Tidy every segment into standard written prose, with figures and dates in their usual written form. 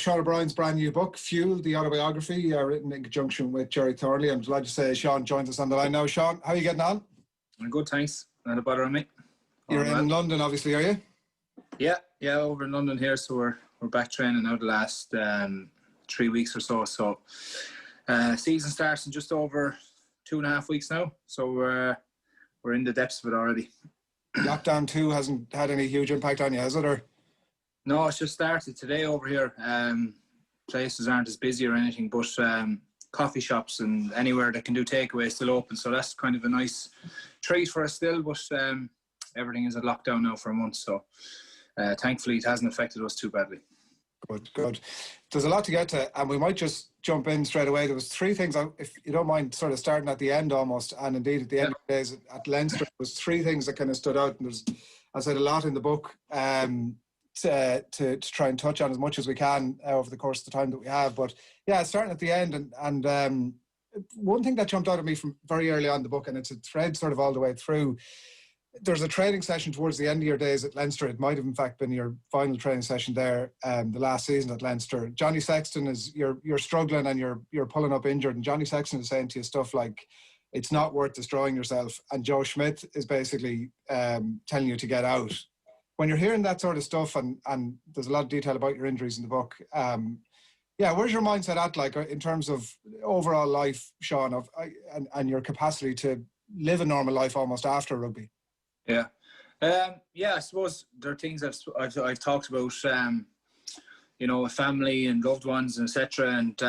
Sean O'Brien's brand new book, Fuel, the autobiography, written in conjunction with Jerry Thornley. I'm delighted to say Sean joins us on the line now. Sean, how are you getting on? I'm good, thanks. Not a bother on me. You're in London, obviously, are you? Yeah, over in London here. So we're back training now the last 3 weeks or so. So season starts in just over 2.5 weeks now. So we're in the depths of it already. Lockdown 2 hasn't had any huge impact on you, has it? Or? No, it's just started today over here. Places aren't as busy or anything, but coffee shops and anywhere that can do takeaway is still open. So that's kind of a nice treat for us still. But everything is at lockdown now for a month. So thankfully it hasn't affected us too badly. Good. There's a lot to get to, and we might just jump in straight away. There was 3 things, if you don't mind, sort of starting at the end almost, and indeed at the end of the days at Leinster, there was 3 things that kind of stood out, and there's, as I said, a lot in the book to try and touch on as much as we can over the course of the time that we have. But yeah, starting at the end, and one thing that jumped out at me from very early on in the book, and it's a thread sort of all the way through. There's a training session towards the end of your days at Leinster. It might have in fact been your final training session there, the last season at Leinster. Johnny Sexton is you're struggling and you're pulling up injured, and Johnny Sexton is saying to you stuff like, "It's not worth destroying yourself," and Joe Schmidt is basically telling you to get out. When you're hearing that sort of stuff, and there's a lot of detail about your injuries in the book, where's your mindset at, like, in terms of overall life, Sean, and your capacity to live a normal life almost after rugby? Yeah. I suppose there are things I've talked about, with family and loved ones, etc. And,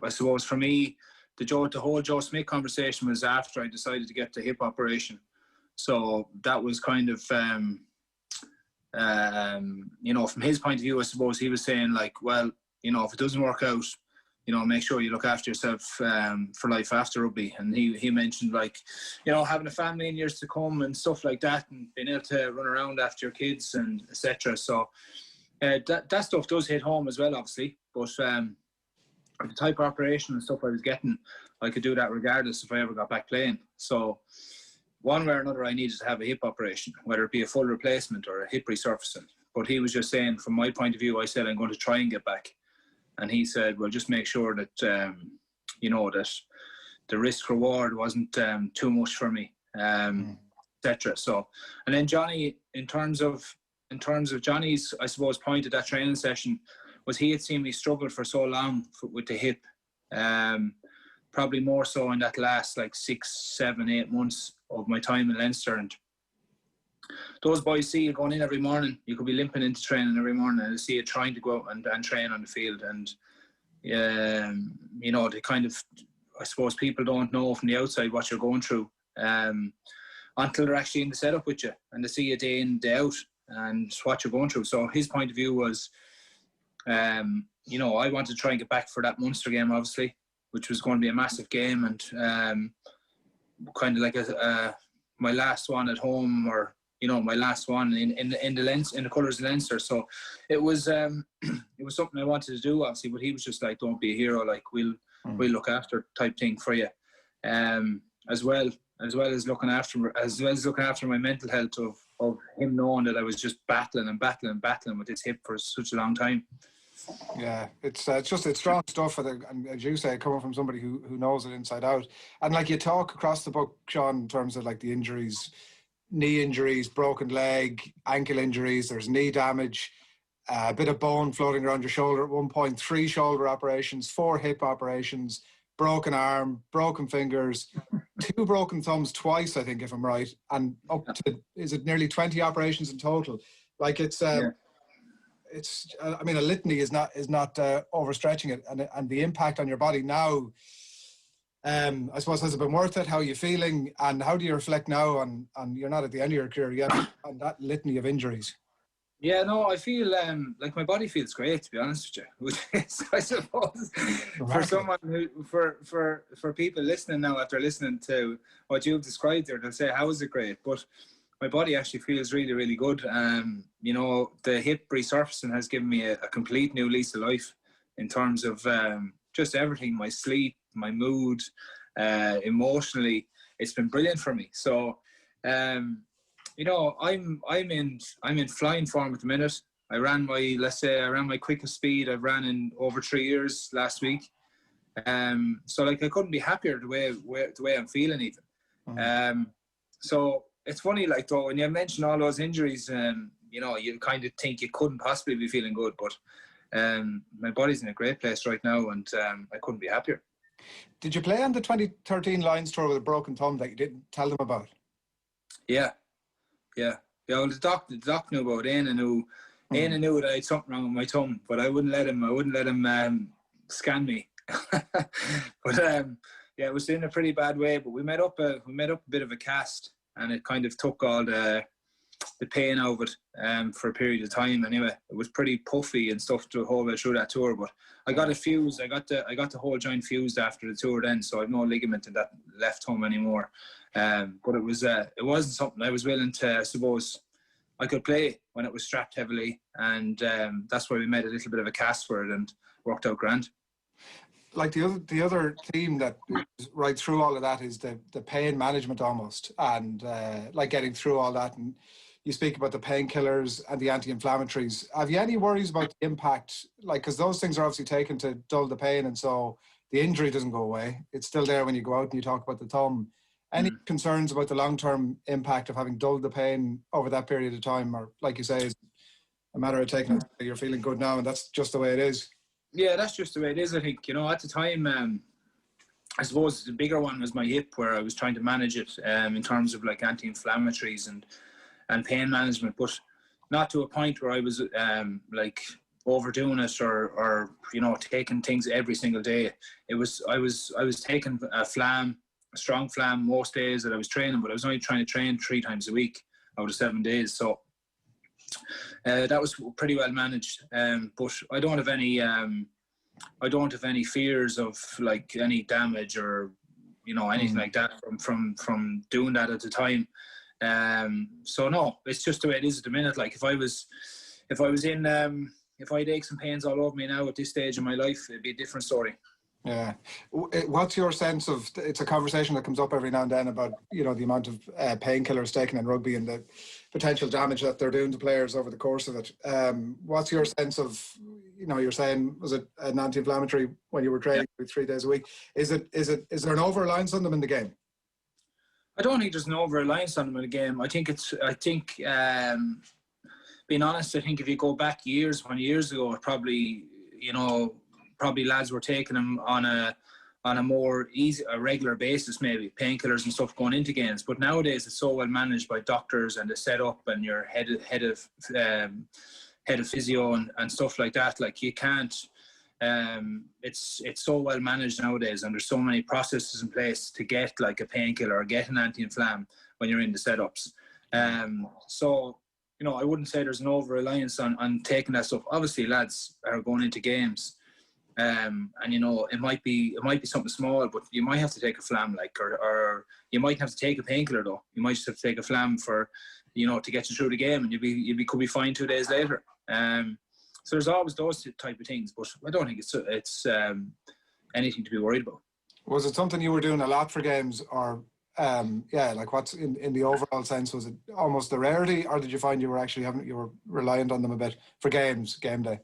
I suppose for me, the whole Joe Smith conversation was after I decided to get the hip operation. So that was kind of, from his point of view, I suppose he was saying, like, well, if it doesn't work out, make sure you look after yourself for life after rugby. And he mentioned, like, having a family in years to come and stuff like that, and being able to run around after your kids and etc. So that stuff does hit home as well, obviously. But the type of operation and stuff I was getting, I could do that regardless if I ever got back playing. So one way or another, I needed to have a hip operation, whether it be a full replacement or a hip resurfacing. But he was just saying, from my point of view, I said, I'm going to try and get back. And he said, well, just make sure that, that the risk reward wasn't too much for me, etc. So, and then Johnny, in terms of Johnny's, I suppose, point at that training session was he had seen me struggle for so long with the hip, probably more so in that last 6, 7, 8 months of my time in Leinster. And those boys see you going in every morning. You could be limping into training every morning, and they see you trying to go out and train on the field. And, they kind of, I suppose people don't know from the outside what you're going through until they're actually in the setup with you, and they see you day in, day out, and what you're going through. So his point of view was, I wanted to try and get back for that Munster game, obviously, which was going to be a massive game, and kind of like my last one at home, or my last one in the colours of Leinster. So it was something I wanted to do, obviously. But he was just like, "Don't be a hero. Like, we'll look after," type thing for you, as well as looking after my mental health of him knowing that I was just battling with this hip for such a long time. Yeah, it's strong stuff, and as you say, coming from somebody who knows it inside out. And like, you talk across the book, Sean, in terms of like the injuries. Knee injuries, broken leg, ankle injuries, there's knee damage, a bit of bone floating around your shoulder at one point, 3 shoulder operations, 4 hip operations, broken arm, broken fingers, 2 broken thumbs twice, I think, if I'm right, and up to, is it nearly 20 operations in total? Like, it's I mean, a litany is not overstretching it, and the impact on your body now, I suppose, has it been worth it? How are you feeling, and how do you reflect now on you're not at the end of your career yet, on that litany of injuries? Yeah, no, I feel like my body feels great, to be honest with you. Which is, I suppose, for someone for people listening now, after listening to what you've described there, they'll say, "How is it great?" But my body actually feels really, really good. The hip resurfacing has given me a complete new lease of life in terms of just everything, my sleep, my mood, emotionally. It's been brilliant for me. So, I'm in flying form at the minute. I ran my quickest speed I've ran in over 3 years last week. So like I couldn't be happier the way I'm feeling even. So it's funny, like, though, when you mention all those injuries, you know, you kind of think you couldn't possibly be feeling good, but my body's in a great place right now, and I couldn't be happier. Did you play on the 2013 Lions tour with a broken thumb that you didn't tell them about? Yeah. Well, the doc knew about it. Aina knew that I had something wrong with my thumb, but I wouldn't let him scan me. But yeah, it was in a pretty bad way. But we made up a bit of a cast, and it kind of took all the pain out of it for a period of time. Anyway, it was pretty puffy and stuff the whole way through that tour. But I got it fused. I got the whole joint fused after the tour then, so I've no ligament in that left thumb anymore. But it wasn't something I was willing to. I suppose I could play when it was strapped heavily, and that's why we made a little bit of a cast for it and worked out grand. Like the other theme that is right through all of that is the pain management almost, and like getting through all that. And you speak about the painkillers and the anti-inflammatories. Have you any worries about the impact? Like, because those things are obviously taken to dull the pain, and so the injury doesn't go away. It's still there when you go out and you talk about the thumb. Any concerns about the long-term impact of having dulled the pain over that period of time, or like you say, it's a matter of taking it, you're feeling good now, and that's just the way it is? Yeah, that's just the way it is, I think. You know, at the time, I suppose the bigger one was my hip, where I was trying to manage it in terms of like anti-inflammatories and pain management, but not to a point where I was like overdoing it or you know, taking things every single day. I was taking a strong flam most days that I was training, but I was only trying to train 3 times a week out of 7 days. So that was pretty well managed. But I don't have any fears of like any damage or, you know, anything like that from doing that at the time. So no, it's just the way it is at the minute. Like if I had aches and pains all over me now at this stage of my life, it'd be a different story. Yeah. What's your sense of, it's a conversation that comes up every now and then about, you know, the amount of painkillers taken in rugby and the potential damage that they're doing to players over the course of it. What's your sense of, you know, you're saying, was it an anti-inflammatory when you were training 3 days a week? Is there an over-reliance on them in the game? I don't think there's an over-reliance on them in the game. I think being honest, I think if you go back 20 years ago, probably lads were taking them on a more a regular basis, maybe painkillers and stuff going into games. But nowadays it's so well managed by doctors and the setup and your head of physio and stuff like that. Like you can't. It's so well managed nowadays, and there's so many processes in place to get like a painkiller or get an anti-inflam when you're in the setups. So, you know, I wouldn't say there's an over-reliance on taking that stuff. Obviously, lads are going into games, and you know, it might be something small, but you might have to take a flam, like, or you might have to take a painkiller though. You might just have to take a flam for, you know, to get you through the game, and you could be fine 2 days later. So there's always those type of things, but I don't think it's anything to be worried about. Was it something you were doing a lot for games, or like what's in the overall sense? Was it almost a rarity, or did you find you were reliant on them a bit for game day?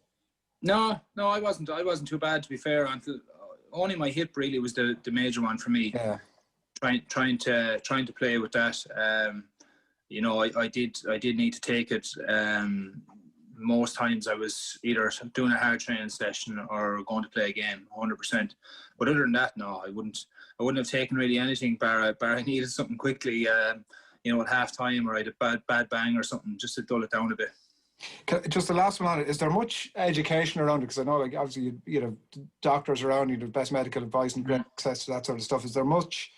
No, I wasn't too bad, to be fair. Until only my hip really was the major one for me. Yeah. Trying to play with that. You know, I did need to take it. Most times I was either doing a hard training session or going to play a game, 100%. But other than that, no, I wouldn't have taken really anything. Bar I needed something quickly, you know, at half time, or I had a bad bang or something, just to dull it down a bit. Just the last one on it, is there much education around it? Because I know, like, obviously you have doctors around, you have best medical advice and great access to that sort of stuff. Is there much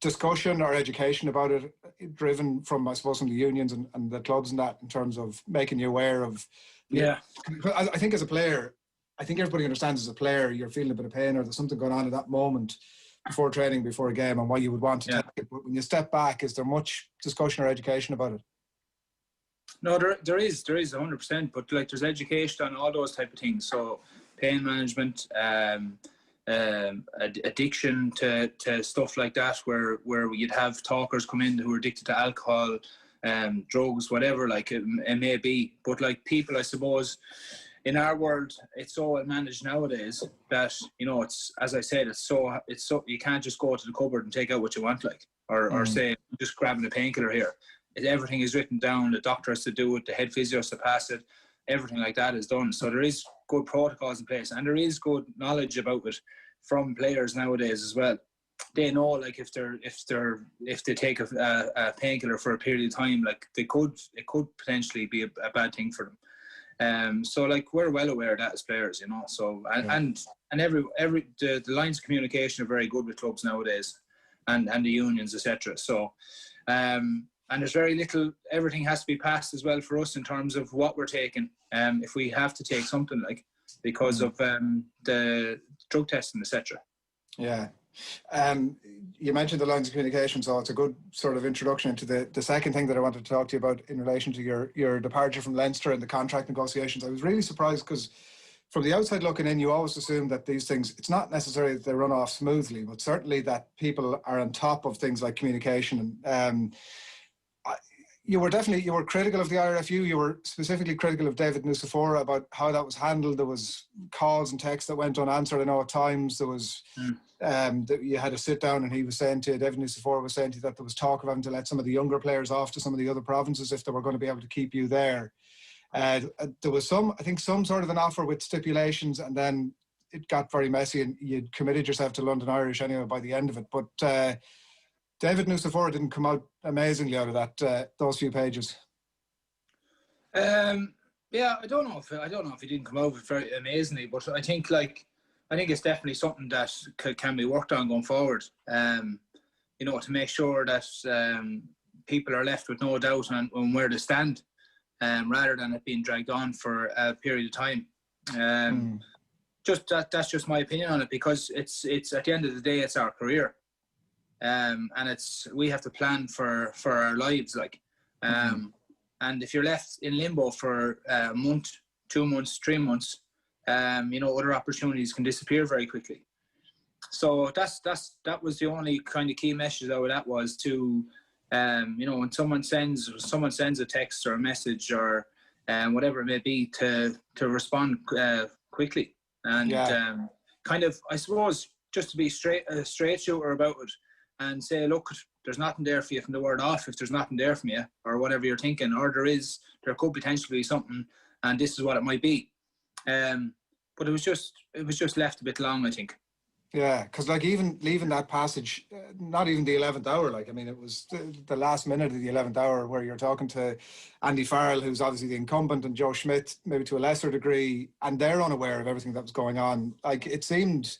discussion or education about it, driven from, I suppose, from the unions and the clubs and that, in terms of making you aware of? Yeah. I think as a player, I think everybody understands as a player, you're feeling a bit of pain or there's something going on at that moment before training, before a game, and why you would want to take it. But when you step back, is there much discussion or education about it? No, there is 100%, but like there's education on all those type of things. So pain management, addiction to stuff like that, where you'd have talkers come in who are addicted to alcohol, drugs, whatever, like it may be. But like people, I suppose, in our world, it's so well managed nowadays that, you know, it's, as I said, it's so you can't just go to the cupboard and take out what you want, like, or say just grabbing a painkiller here. Everything is written down. The doctor has to do it. The head physio has to pass it. Everything like that is done. So there is good protocols in place, and there is good knowledge about it from players nowadays as well. They know, like, if they take a painkiller for a period of time, like it could potentially be a bad thing for them. So like we're well aware of that as players, you know. So and the lines of communication are very good with clubs nowadays, and the unions, etc. So and there's very little. Everything has to be passed as well for us in terms of what we're taking. If we have to take something, like, because of the drug testing, etc. Yeah. You mentioned the lines of communication, so it's a good sort of introduction into the second thing that I wanted to talk to you about in relation to your departure from Leinster and the contract negotiations. I was really surprised because from the outside looking in, you always assume that these things, it's not necessarily that they run off smoothly, but certainly that people are on top of things like communication. And you were critical of the IRFU. You were specifically critical of David Nucifora about how that was handled. There was calls and texts that went unanswered. I know at times there was that you had to sit down, and he was saying to you, David Nucifora was saying to you, that there was talk of having to let some of the younger players off to some of the other provinces if they were going to be able to keep you there. There was some sort of an offer with stipulations, and then it got very messy, and you committed yourself to London Irish anyway by the end of it. But David Nucifora didn't come out amazingly out of that those few pages. Yeah, I don't know if he didn't come out very amazingly, but I think it's definitely something that can be worked on going forward. You know, to make sure that people are left with no doubt on where they stand, rather than it being dragged on for a period of time. That's just my opinion on it, because it's at the end of the day, it's our career. And we have to plan for our lives, like, and if you're left in limbo for a month, 2 months, 3 months, you know, other opportunities can disappear very quickly. So that was the only kind of key message out of that, was to, you know, when someone sends a text or a message or whatever it may be, to respond quickly, and kind of, I suppose, just to be a straight shooter about it, and say, look, there's nothing there for you from the word off, if there's nothing there from you, or whatever you're thinking, or there could potentially be something, and this is what it might be. But it was just left a bit long, I think. Yeah, because like even leaving that passage, not even the 11th hour, like, I mean, it was the last minute of the 11th hour where you're talking to Andy Farrell, who's obviously the incumbent, and Joe Schmidt, maybe to a lesser degree, and they're unaware of everything that was going on. Like, it seemed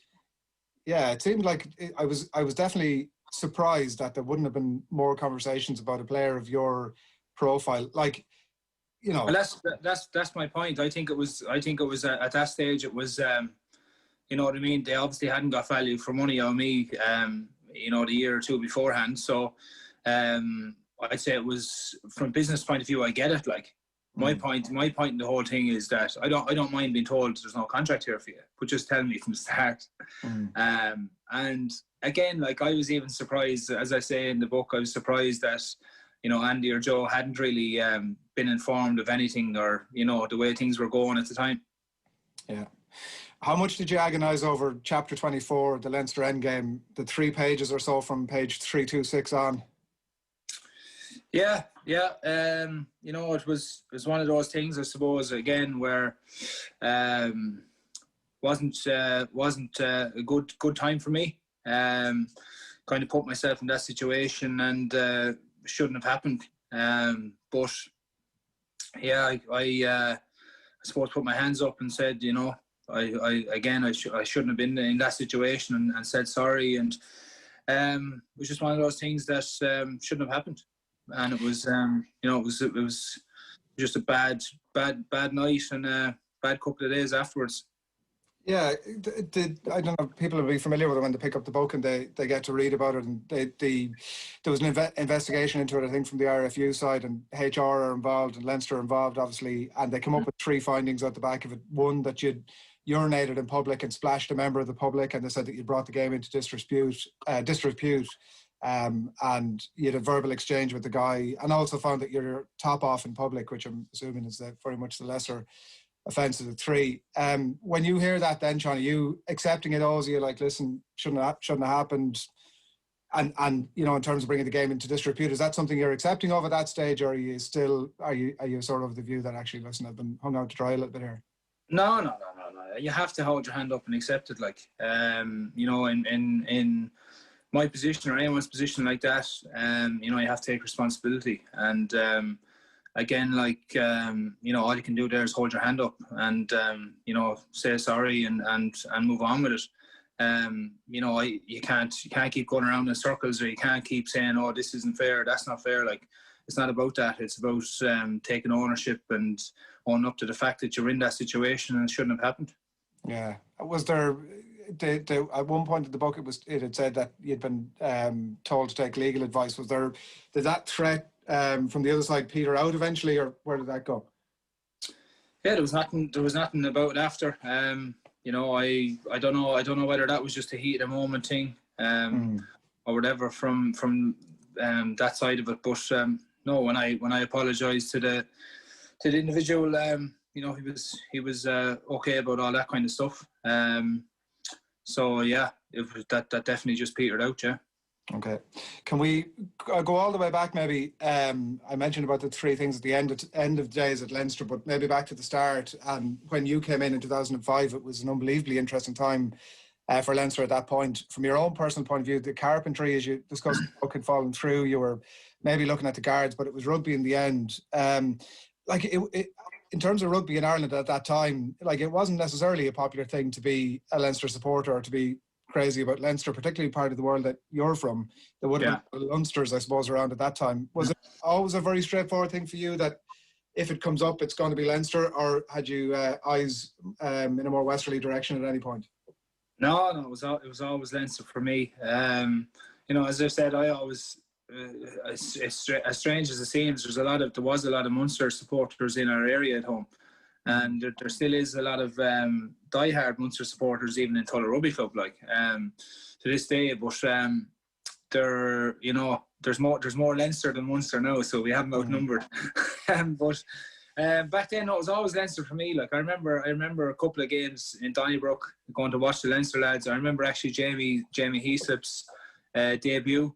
like I was definitely surprised that there wouldn't have been more conversations about a player of your profile. Like, you know, well, that's my point. I think it was at that stage, it was, you know what I mean? They obviously hadn't got value for money on me, you know, the year or two beforehand. So I'd say it was, from a business point of view, I get it. Like, my point in the whole thing is that I don't mind being told there's no contract here for you, but just tell me from the start. And again, like, I was even surprised, as I say in the book, I was surprised that, you know, Andy or Joe hadn't really been informed of anything, or, you know, the way things were going at the time. Yeah. How much did you agonise over chapter 24, the Leinster Endgame, the 3 pages or so from page 326 on? Yeah. You know, it was one of those things, I suppose, again, where wasn't a good time for me. Kind of put myself in that situation, and shouldn't have happened. But yeah, I suppose put my hands up and said, you know, I shouldn't have been in that situation, and said sorry, and it was just one of those things that shouldn't have happened. And it was, you know, it was just a bad night, and a bad couple of days afterwards. Yeah, I don't know, people will be familiar with it when they pick up the book and they get to read about it, and there was an investigation into it, I think, from the RFU side, and HR are involved and Leinster are involved, obviously, and they come up with 3 findings at the back of it. One, that you'd urinated in public and splashed a member of the public, and they said that you brought the game into disrepute. and you had a verbal exchange with the guy, and also found that you're top off in public, which I'm assuming is very much the lesser offence of the three. When you hear that then, Sean, are you accepting it all? Are you like, listen, shouldn't have happened? And you know, in terms of bringing the game into disrepute, is that something you're accepting of at that stage, or are you still, are you sort of the view that actually, listen, I've been hung out to dry a little bit here? No. You have to hold your hand up and accept it. Like, you know, in my position or anyone's position like that, you know, you have to take responsibility. And again, like, you know, all you can do there is hold your hand up and, you know, say sorry and move on with it. You know, you can't keep going around in circles, or you can't keep saying, oh, this isn't fair, that's not fair. Like, it's not about that. It's about taking ownership and owning up to the fact that you're in that situation and it shouldn't have happened. Yeah. Was there, at one point in the book, it had said that you'd been told to take legal advice. Did that threat from the other side peter out eventually, or where did that go? Yeah, there was nothing about it after. You know, I don't know whether that was just a heat of the moment thing, or whatever from that side of it. But no, when I apologised to the individual, you know, he was okay about all that kind of stuff. So yeah, that definitely just petered out. Yeah. Okay. Can we go all the way back maybe? I mentioned about the three things at the end of days at Leinster, but maybe back to the start. And when you came in 2005, it was an unbelievably interesting time for Leinster at that point. From your own personal point of view, the carpentry, as you discussed, had fallen through. You were maybe looking at the guards, but it was rugby in the end. Like in terms of rugby in Ireland at that time, like, it wasn't necessarily a popular thing to be a Leinster supporter or to be crazy about Leinster, particularly part of the world that you're from. There would have been Leinsters, I suppose, around at that time. Was it always a very straightforward thing for you that if it comes up, it's going to be Leinster, or had you eyes in a more westerly direction at any point? No, it was always Leinster for me. You know, as I said, I always, as strange as it seems, there was a lot of Munster supporters in our area at home. And there still is a lot of diehard Munster supporters, even in Tulla Rugby Club, like, to this day. But you know, there's more Leinster than Munster now, so we have them outnumbered. But back then, no, it was always Leinster for me. Like, I remember a couple of games in Donnybrook going to watch the Leinster lads. I remember actually Jamie Heaslip's debut.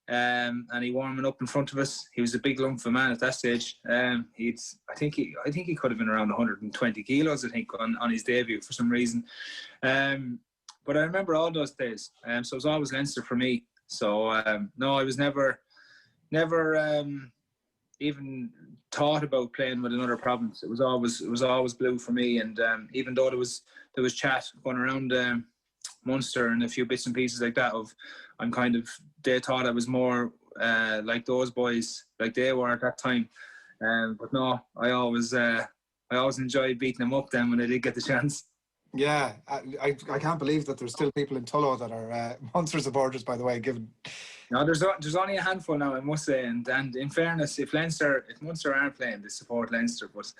And he warming up in front of us. He was a big lump of a man at that stage. I think he could have been around 120 kilos, I think, on his debut for some reason. But I remember all those days. So it was always Leinster for me. So no, I was never even thought about playing with another province. It was always blue for me. And even though there was chat going around Munster and a few bits and pieces like that they thought I was more like those boys, like they were at that time. But no, I always enjoyed beating them up then when I did get the chance. Yeah, I can't believe that there's still people in Tullow that are Munster supporters, by the way, given. No, there's only a handful now, I must say, and in fairness, if Munster aren't playing, they support Leinster, but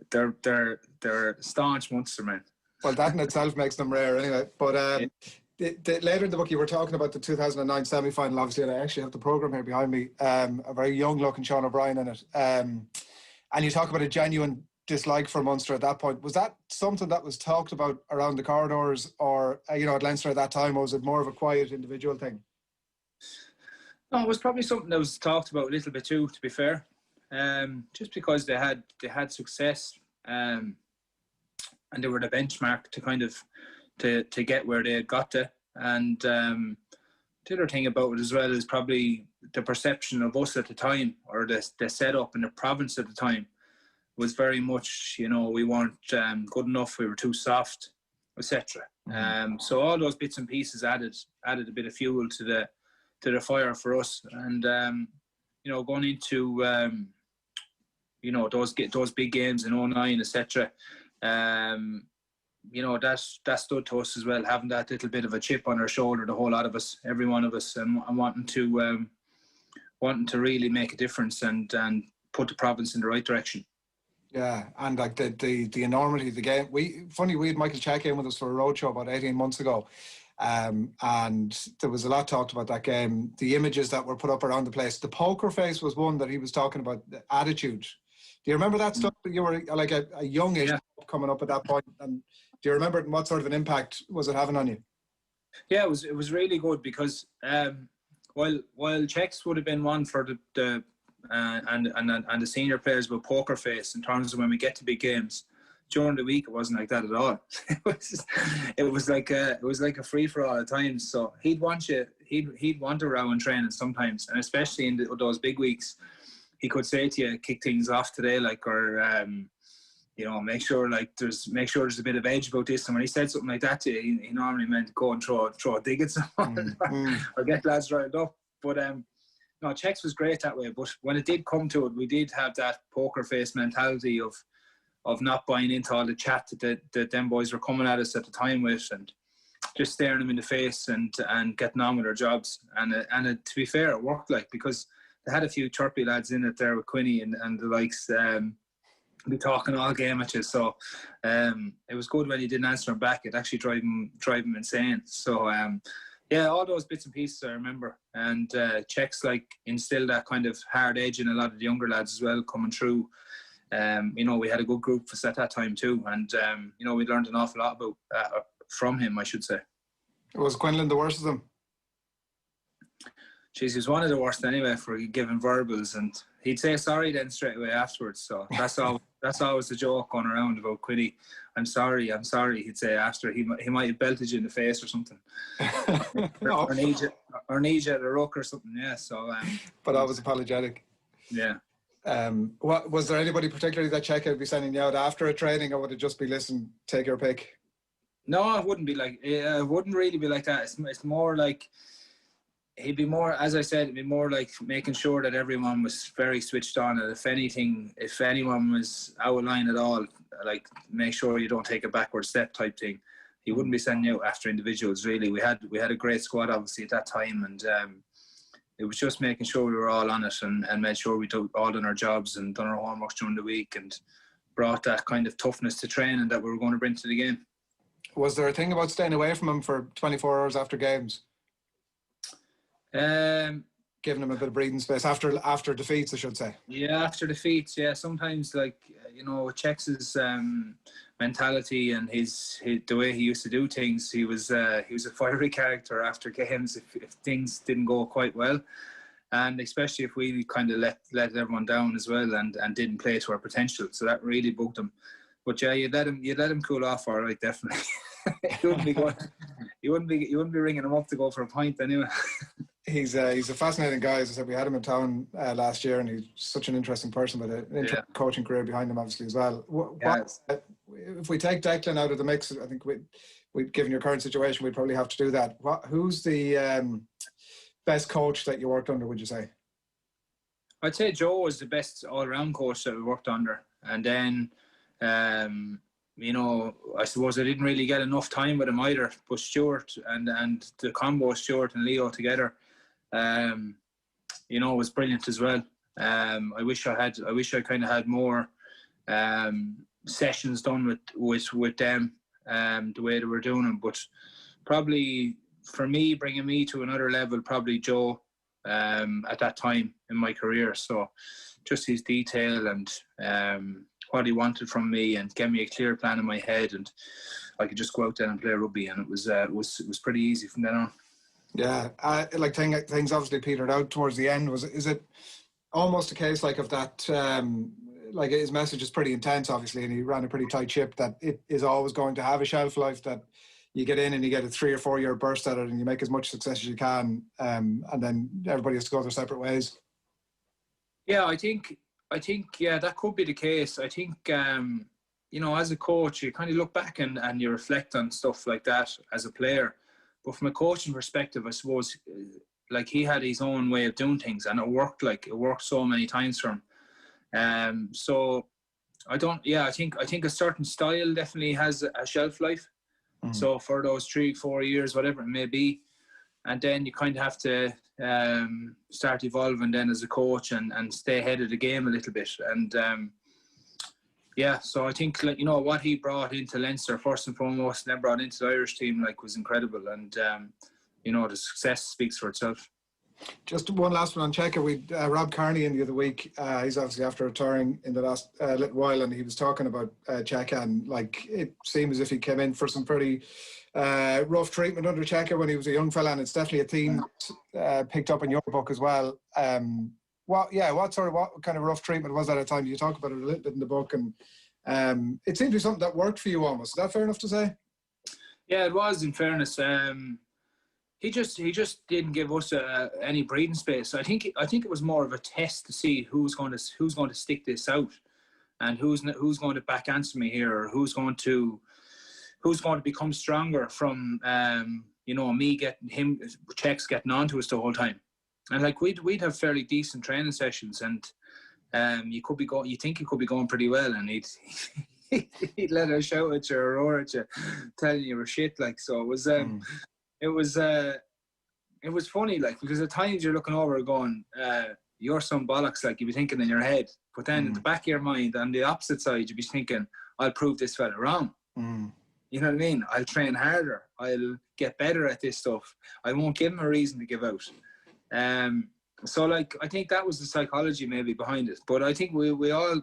they're staunch Munster men. Well, that in itself makes them rare anyway. But later in the book, you were talking about the 2009 semi-final, obviously, and I actually have the programme here behind me, a very young-looking Sean O'Brien in it. And you talk about a genuine dislike for Munster at that point. Was that something that was talked about around the corridors, or, you know, at Leinster at that time, or was it more of a quiet individual thing? No, it was probably something that was talked about a little bit too, to be fair. Just because they had success, and they were the benchmark to kind of to get where they had got to. And the other thing about it as well is probably the perception of us at the time, or the setup in the province at the time, was very much, you know, we weren't good enough, we were too soft, etc. So all those bits and pieces added a bit of fuel to the fire for us. And you know, going into you know, those big games in 2009, etc. You know, that stood to us as well, having that little bit of a chip on our shoulder, the whole lot of us, every one of us, and wanting to really make a difference and put the province in the right direction. Yeah, and like the enormity of the game. We had Michael Check in with us for a roadshow about 18 months ago, And there was a lot talked about that game, the images that were put up around the place. The poker face was one that he was talking about, the attitude. Do you remember that stuff? You were like a youngish coming up at that point, and do you remember what sort of an impact was it having on you? Yeah, it was really good because while Czechs would have been one for the senior players with poker face in terms of when we get to big games, during the week it wasn't like that at all. it was like a free for all at times. So he'd want a row in training sometimes, and especially in those big weeks, he could say to you, kick things off today, like, or make sure there's a bit of edge about this. And when he said something like that to you, he normally meant go and throw a dig at someone or get lads riled up. But no, Czechs was great that way. But when it did come to it, we did have that poker face mentality of not buying into all the chat that them boys were coming at us at the time with, and just staring them in the face and getting on with their jobs. And to be fair, it worked, like, because they had a few chirpy lads in it there with Quinny and the likes. Be talking all game at you, so it was good when he didn't answer him back. It actually drive him insane. So all those bits and pieces I remember, and Czechs like instilled that kind of hard edge in a lot of the younger lads as well coming through. We had a good group at that time too, and we learned an awful lot about from him, I should say. Was Quinlan the worst of them? Jeez, he was one of the worst anyway for giving verbals, and he'd say sorry then straight away afterwards. So that's always the joke going around about Quinny. I'm sorry. He'd say after he might have belted you in the face or something, or need you at a ruck or something. Yeah. So. But I was apologetic. Yeah. What was there anybody particularly that Czech would be sending you out after a training, or would it just be listen, take your pick? No, it wouldn't be like. It wouldn't really be like that. It's more like. He'd be more, as I said, it'd be more like making sure that everyone was very switched on, and if anyone was out of line at all, like make sure you don't take a backward step type thing. He wouldn't be sending out after individuals. Really, we had a great squad obviously at that time, and it was just making sure we were all on it and made sure we did all done our jobs and done our homework during the week and brought that kind of toughness to training that we were going to bring to the game. Was there a thing about staying away from him for 24 hours after games? Giving him a bit of breathing space after defeats, I should say. Yeah, after defeats. Yeah, sometimes Czech's mentality and the way he used to do things. He was a fiery character after games if things didn't go quite well, and especially if we kind of let everyone down as well and didn't play to our potential. So that really bugged him. But yeah, you'd let him cool off, all right, definitely. You wouldn't be ringing him up to go for a pint anyway. He's a fascinating guy. As I said, we had him in town last year, and he's such an interesting person with an interesting coaching career behind him, obviously, as well. If we take Declan out of the mix, I think given your current situation, we'd probably have to do that. Who's the best coach that you worked under, would you say? I'd say Joe was the best all-round coach that we worked under. And then, I suppose I didn't really get enough time with him either. But Stuart and the combo of Stuart and Leo together, was brilliant as well. I wish I kind of had more sessions done with them, the way they were doing them. But probably for me, bringing me to another level, probably Joe at that time in my career. So just his detail and what he wanted from me, and gave me a clear plan in my head, and I could just go out there and play rugby, and it was pretty easy from then on. Yeah, things obviously petered out towards the end. Is it almost a case of that? His message is pretty intense, obviously, and he ran a pretty tight ship. That it is always going to have a shelf life. That you get in and you get a 3 or 4 year burst at it, and you make as much success as you can, and then everybody has to go their separate ways. Yeah, I think that could be the case. I think as a coach, you kind of look back and you reflect on stuff like that as a player. But from a coaching perspective, I suppose, he had his own way of doing things, and it worked so many times for him. So I think a certain style definitely has a shelf life. Mm-hmm. So for those 3-4 years, whatever it may be, and then you kind of have to start evolving then as a coach and stay ahead of the game a little bit. And Yeah, so I think, like, you know, what he brought into Leinster first and foremost, and then brought into the Irish team, like, was incredible. And you know, the success speaks for itself. Just one last one on Cheika. We Rob Carney in the other week. He's obviously after retiring in the last little while, and he was talking about Cheika, and like it seemed as if he came in for some pretty rough treatment under Cheika when he was a young fella, and it's definitely a theme picked up in your book as well. What kind of rough treatment was that at the time? You talk about it a little bit in the book, and it seemed to be something that worked for you almost. Is that fair enough to say? Yeah, it was. In fairness, he just didn't give us any breathing space. I think it was more of a test to see who's going to stick this out, and who's going to back answer me here, or who's going to become stronger from you know, me getting him checks getting onto us the whole time. And like we'd have fairly decent training sessions, and you think you could be going pretty well, and he'd let her shout at you or roar at you, telling you were shit. Like, so it was it was funny, like, because at times you're looking over going, you're some bollocks, like you'd be thinking in your head, but then at the back of your mind, on the opposite side, you'd be thinking, I'll prove this fella wrong. You know what I mean? I'll train harder. I'll get better at this stuff. I won't give him a reason to give out. So like, I think that was the psychology maybe behind it. But I think we all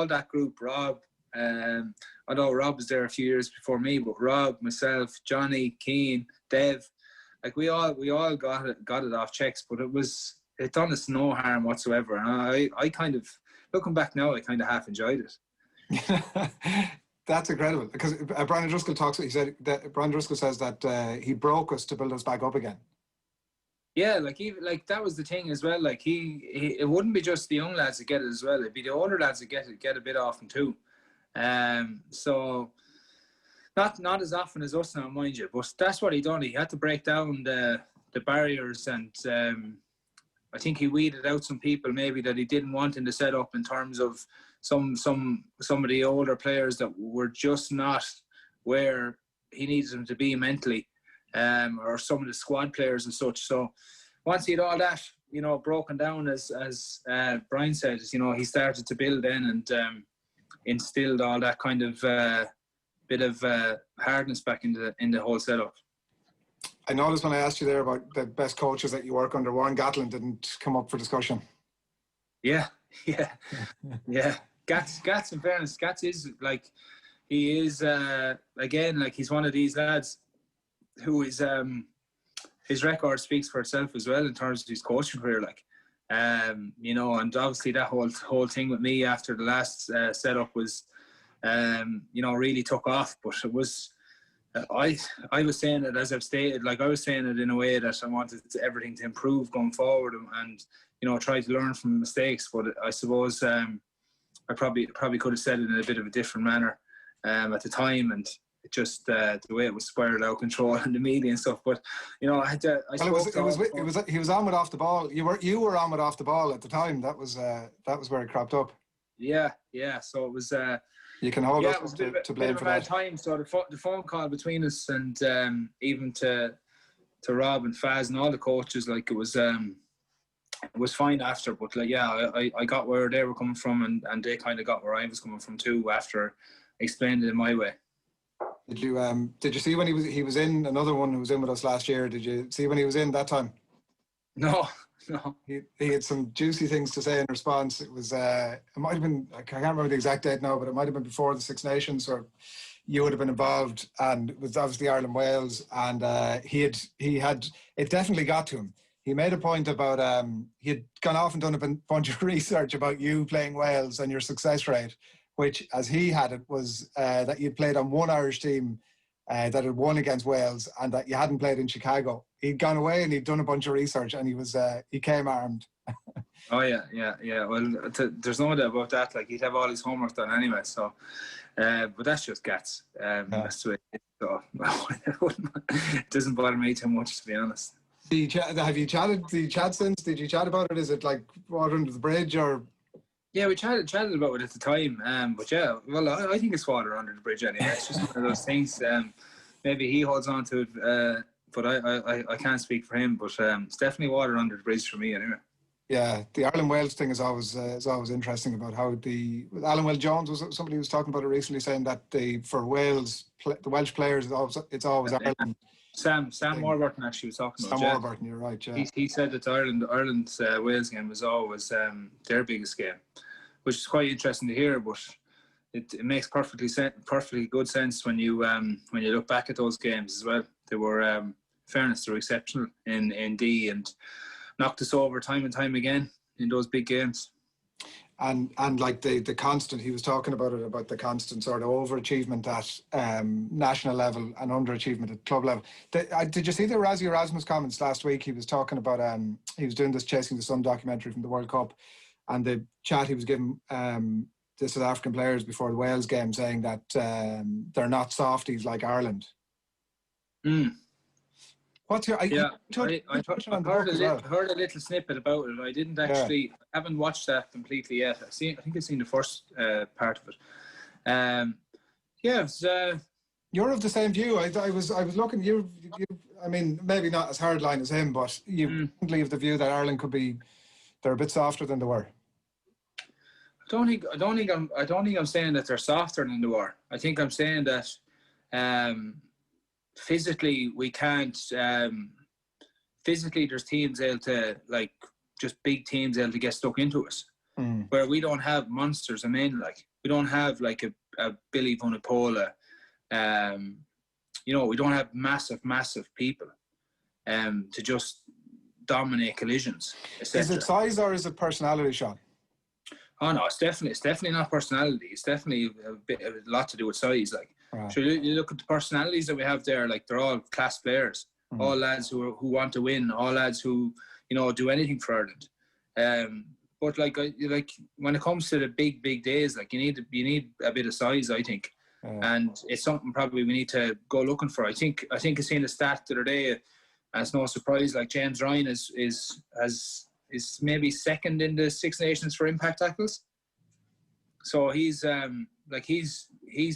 that group, Rob, although Rob was there a few years before me, but Rob, myself, Johnny, Keane, Dev, like we all got it off checks, but it done us no harm whatsoever. And I kind of, looking back now, I kind of half enjoyed it. That's incredible, because Brian Driscoll Brian Driscoll says that he broke us to build us back up again. Yeah, like that was the thing as well. Like it wouldn't be just the young lads that get it as well. It'd be the older lads that get a bit often too. So not as often as us now, mind you. But that's what he done. He had to break down the barriers, and I think he weeded out some people maybe that he didn't want in the setup, in terms of some of the older players that were just not where he needed them to be mentally. Or some of the squad players and such. So once he had all that, you know, broken down, as Brian said, you know, he started to build then, and instilled all that kind of bit of hardness back into the whole setup. I noticed when I asked you there about the best coaches that you work under, Warren Gatlin didn't come up for discussion. Yeah. Gats, in fairness, Gats is like, he is again, like, he's one of these lads who is his record speaks for itself as well in terms of his coaching career, like, you know, and obviously that whole thing with me after the last setup was, you know, really took off. But it was, I was saying it, as I've stated, like, I was saying it in a way that I wanted everything to improve going forward, and you know, try to learn from mistakes. But I suppose I probably could have said it in a bit of a different manner at the time, and just the way it was spiraled out of control in the media and stuff. But you know, he was on with off the ball. You were on with off the ball at the time. That was where it cropped up. Yeah. So it was. You can hold us to blame for that. Time. So the phone call between us, and even to Rob and Faz and all the coaches, like, it was fine after. But like, yeah, I got where they were coming from, and they kind of got where I was coming from too, after explaining it in my way. Did you see when he was in, another one who was in with us last year? Did you see when he was in that time? No. He had some juicy things to say in response. It was it might have been, I can't remember the exact date now, but it might have been before the Six Nations, or you would have been involved, and it was obviously Ireland Wales, and he had it definitely got to him. He made a point about he had gone off and done a bunch of research about you playing Wales and your success rate, which, as he had it, was that you'd played on one Irish team that had won against Wales, and that you hadn't played in Chicago. He'd gone away and he'd done a bunch of research, and he came armed. Oh yeah. Well, there's no doubt about that. Like, he'd have all his homework done anyway. So, but that's just Gats. That's the way it is. So it doesn't bother me too much, to be honest. Have you chatted? Did you chat since? Did you chat about it? Is it like water under the bridge, or? Yeah, we chatted about it at the time. But yeah, well, I think it's water under the bridge anyway. It's just one of those things. Maybe he holds on to it, but I can't speak for him. But it's definitely water under the bridge for me anyway. Yeah, the Ireland Wales thing is always interesting about how Alan Will Jones was somebody who was talking about it recently, saying that for Wales the Welsh players it's always Ireland. Sam Warburton actually was talking about. Sam Warburton, you're right. Yeah, he said that Ireland's Wales game was always their biggest game, which is quite interesting to hear. But it makes perfectly good sense when you look back at those games as well. They were, fairness, they were exceptional in D and knocked us over time and time again in those big games. And like the constant, he was talking about the constant sort of overachievement at national level and underachievement at club level. Did you see the Razzie Erasmus comments last week? He was talking about he was doing this Chasing the Sun documentary from the World Cup, and the chat he was giving the South African players before the Wales game, saying that they're not softies like Ireland. What's your? I heard a little snippet about it. I didn't actually. I haven't watched that completely yet. I think I've seen the first part of it. You're of the same view. I was looking. You. I mean, maybe not as hardline as him, but you leave the view that Ireland could be. They're a bit softer than they were. I don't think I'm saying that they're softer than they were. I think I'm saying that. Physically, we can't. Physically, there's teams able to, like, just big teams able to get stuck into us. Where we don't have monsters. I mean, like, we don't have like a Billy Vunipola. We don't have massive people to just dominate collisions. Is it size or is it personality, Sean? Oh no, it's definitely not personality. It's definitely a lot to do with size. Like, right. So you look at the personalities that we have there. Like, they're all class players, all lads who want to win, all lads who do anything for Ireland. But like when it comes to the big days, like you need a bit of size, I think, and it's something probably we need to go looking for. I think I seen a stat the other day, and it's no surprise. Like, James Ryan is maybe second in the Six Nations for impact tackles. So he's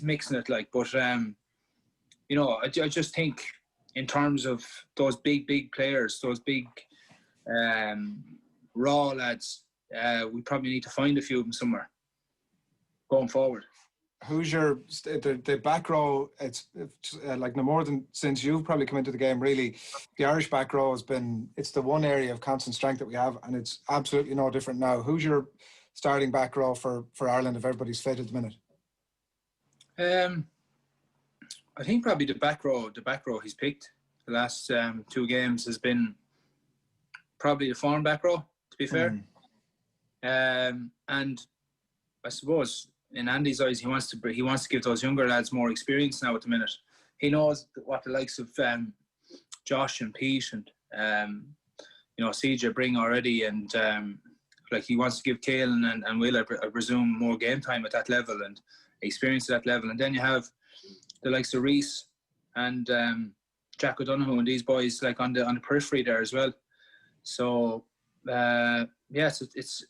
mixing it, like, but I just think in terms of those big players, those big raw lads, we probably need to find a few of them somewhere going forward. Who's the back row? It's like no more than since you've probably come into the game. Really, the Irish back row it's the one area of constant strength that we have, and it's absolutely no different now. Who's your starting back row for Ireland if everybody's fit at the minute? I think probably the back row he's picked the last 2 games has been probably the foreign back row, to be fair. And I suppose in Andy's eyes, he wants to give those younger lads more experience now at the minute. He knows what the likes of Josh and Pete and CJ bring already, and like, he wants to give Caelan and Will, I presume, more game time at that level and experience at that level. And then you have the likes of Reese and Jack O'Donoghue and these boys, like, on the periphery there as well. So it's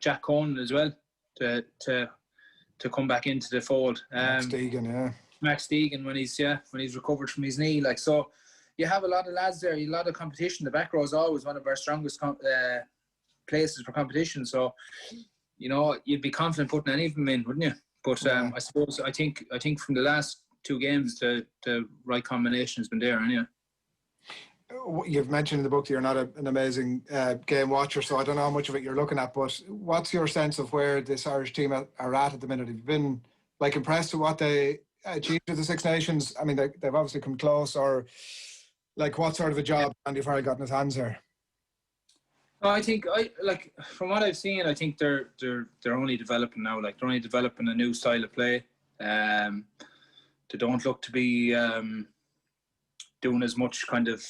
Jack Conan as well to come back into the fold. Max Deegan when he's recovered from his knee. Like, so you have a lot of lads there, a lot of competition. The back row is always one of our strongest places for competition. So, you'd be confident putting any of them in, wouldn't you? But I suppose I think from the last 2 games the right combination has been there anyway. You've mentioned in the book that you're not an amazing game watcher, so I don't know how much of it you're looking at, but what's your sense of where this Irish team are at the minute? Have you been, like, impressed with what they achieved at the Six Nations? I mean, they've obviously come close, or like, what sort of a job Andy Farrell got in his hands here? I think from what I've seen, I think they're only developing now. Like, they're only developing a new style of play. They don't look to be doing as much kind of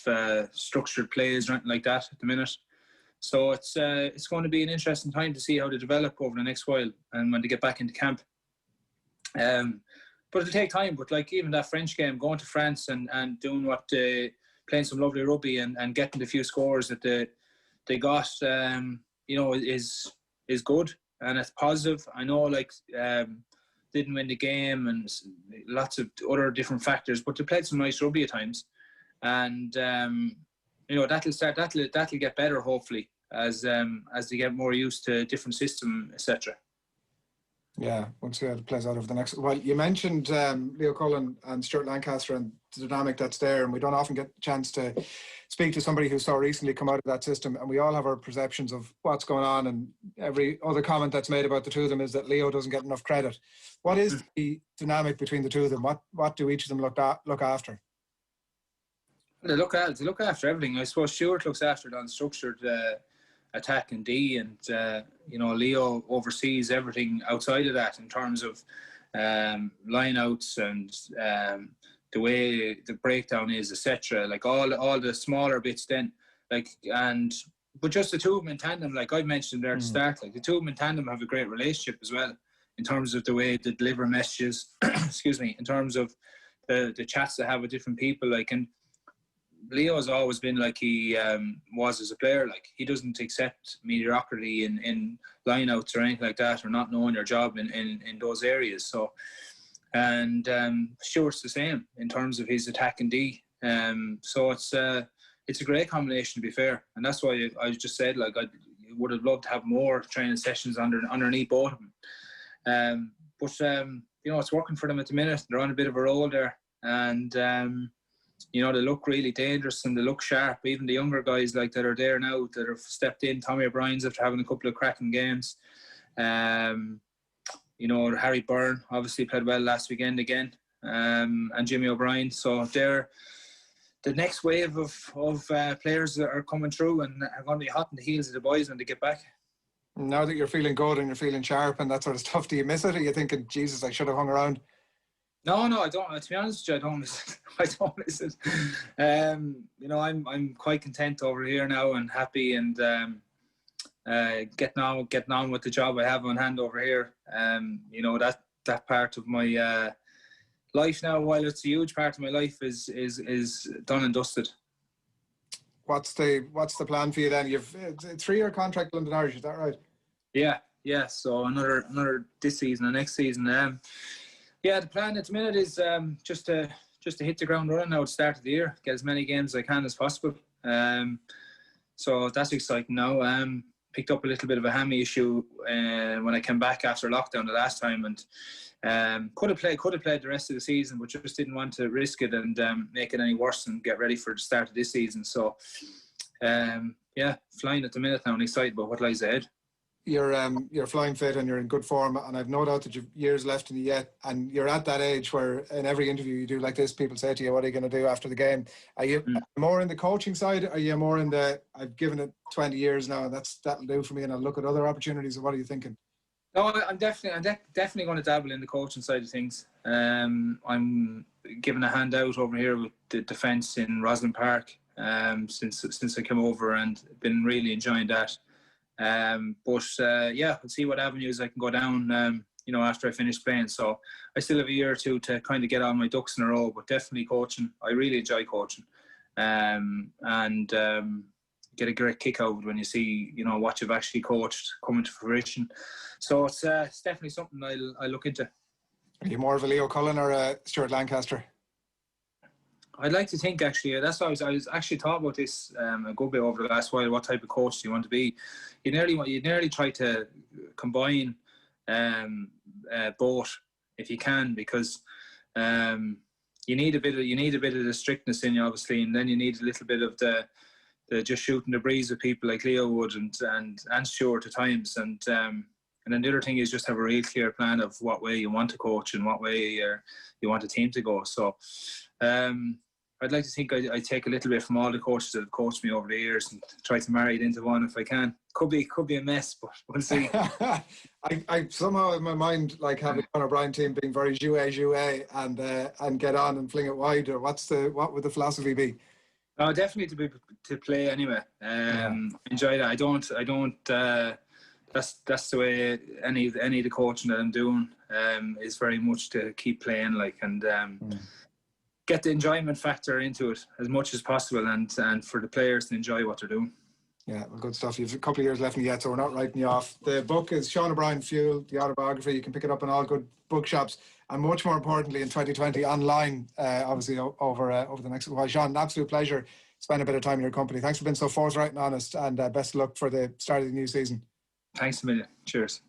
structured plays or anything like that at the minute. So it's going to be an interesting time to see how they develop over the next while and when they get back into camp. But it'll take time. But, like, even that French game, going to France and doing playing some lovely rugby and getting the few scores that they got, is good, and it's positive. I know, like, didn't win the game and lots of other different factors, but they played some nice rugby at times, and that'll get better hopefully as they get more used to different system, etc. Yeah, we'll see how it plays out over the next. Well, you mentioned Leo Cullen and Stuart Lancaster and the dynamic that's there, and we don't often get a chance to speak to somebody who's so recently come out of that system, and we all have our perceptions of what's going on, and every other comment that's made about the two of them is that Leo doesn't get enough credit. What is the dynamic between the two of them? What do each of them look after? They look after everything. I suppose Stuart looks after the unstructured attack and D, and Leo oversees everything outside of that in terms of lineouts and the way the breakdown is, etc. Like all the smaller bits then, but just the two of them in tandem, like I mentioned there at the start, like the two of them in tandem have a great relationship as well in terms of the way they deliver messages. Excuse me, in terms of the chats they have with different people, like. And Leo has always been like he was as a player. Like, he doesn't accept mediocrity in lineouts or anything like that, or not knowing your job in those areas. So, and Stuart's the same in terms of his attack and D. So it's a great combination, to be fair, and that's why I just said, like, I would have loved to have more training sessions underneath both of them. But it's working for them at the minute. They're on a bit of a roll there, and. They look really dangerous and they look sharp. Even the younger guys like that are there now that have stepped in. Tommy O'Brien's after having a couple of cracking games. Harry Byrne obviously played well last weekend again, and Jimmy O'Brien. So they're the next wave of players that are coming through and are going to be hot in the heels of the boys when they get back. Now that you're feeling good and you're feeling sharp and that sort of stuff, do you miss it? Are you thinking, Jesus, I should have hung around? No, I don't. To be honest with you, I don't miss it. I don't miss it. I'm quite content over here now and happy, and getting on with the job I have on hand over here. That part of my life now, while it's a huge part of my life, is done and dusted. What's the plan for you then? You've a 3-year contract with London Irish, is that right? Yeah. So another this season and next season. Yeah, the plan at the minute is just to hit the ground running now at the start of the year, get as many games as I can as possible. So that's exciting now. Picked up a little bit of a hammy issue when I came back after lockdown the last time, and could have played the rest of the season, but just didn't want to risk it and make it any worse and get ready for the start of this season. So flying at the minute now and excited about what lies ahead. You're flying fit and you're in good form, and I've no doubt that you've years left in you yet, and you're at that age where in every interview you do like this, people say to you, what are you going to do after the game? Are you more in the coaching side? Are you more in the, I've given it 20 years now, that'll do for me and I'll look at other opportunities? Or what are you thinking? No, I'm definitely going to dabble in the coaching side of things. I'm giving a hand out over here with the defence in Roslyn Park since I came over, and been really enjoying that. We'll see what avenues I can go down, after I finish playing. So I still have a year or two to kind of get all my ducks in a row, but definitely coaching. I really enjoy coaching, and get a great kick out when you see, what you've actually coached coming to fruition. So it's definitely something I'll look into. Are you more of a Leo Cullen or a Stuart Lancaster? I'd like to think, actually, that's why I was actually thought about this a good bit over the last while. What type of coach do you want to be? You nearly try to combine both if you can, because you need a bit of the strictness in you, obviously, and then you need a little bit of the just shooting the breeze with people like Leo would and Stuart at times, and then the other thing is just have a real clear plan of what way you want to coach and what way you want a team to go. So I'd like to think I take a little bit from all the coaches that have coached me over the years and try to marry it into one if I can. Could be a mess, but we'll see. I somehow in my mind like having an O'Brien team being very jouet and get on and fling it wide. Or what would the philosophy be? Oh, definitely to play anyway. Enjoy that. I don't. That's the way any of the coaching that I'm doing is very much to keep playing, and get the enjoyment factor into it as much as possible, and for the players to enjoy what they're doing. Yeah, well, good stuff. You've a couple of years left in you yet, so we're not writing you off. The book is Sean O'Brien Fuel, the autobiography. You can pick it up in all good bookshops, and much more importantly in 2020 online, obviously over the next while. Sean, an absolute pleasure spend a bit of time in your company. Thanks for being so forthright and honest, and best of luck for the start of the new season. Thanks a million. Cheers.